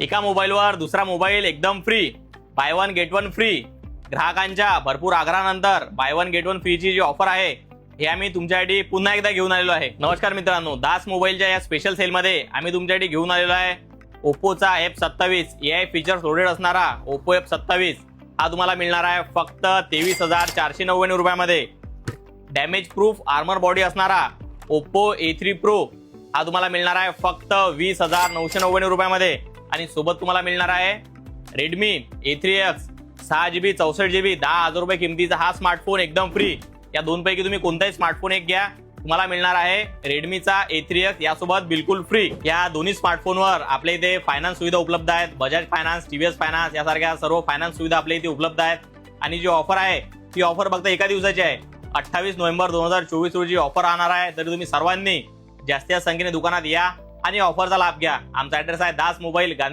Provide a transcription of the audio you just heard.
एका मोबाईलवर दुसरा मोबाईल एकदम free, buy one get one free. ग्राहकांच्या भरपूर आग्रहानंतर बाय वन गेट वन फ्रीची जी ऑफर आहे हे आम्ही तुमच्यासाठी पुन्हा एकदा घेऊन आलेलो आहे। नमस्कार मित्रांनो, दास मोबाईलच्या या स्पेशल सेलमध्ये आम्ही तुमच्यासाठी घेऊन आलेलो आहे ओप्पोचा F27 AI फीचर्स लोडेड असणारा ओप्पो F27 हा तुम्हाला मिळणार आहे फक्त 23,499 रुपयामध्ये। डॅमेज प्रूफ आर्मर बॉडी असणारा ओप्पो A3 Pro हा तुम्हाला मिळणार आहे फक्त 20,999 रुपयामध्ये। आणि सोबत तुम्हाला मिळणार आहे रेडमी A3X 6GB 64GB 10,000 रुपये किमतीचा हा स्मार्टफोन एकदम फ्री। या दोनपैकी तुम्ही कोणताही स्मार्टफोन एक घ्या, तुम्हाला मिळणार आहे रेडमीचा A3X यासोबत बिलकुल फ्री। या दोन्ही स्मार्टफोनवर आपल्या इथे फायनान्स सुविधा उपलब्ध आहेत। बजाज फायनान्स, TVS फायनान्स यासारख्या सर्व फायनान्स सुविधा आपल्या इथे उपलब्ध आहेत। आणि जी ऑफर आहे ती ऑफर फक्त एका दिवसाची आहे। 28 नोव्हेंबर 2024 रोजी ऑफर राहणार आहे। तरी तुम्ही सर्वांनी जास्तीत जास्त संख्येने दुकानात या आणि ऑफरचा लाभ घ्या। आमचा ऍड्रेस आहे दास मोबाईल,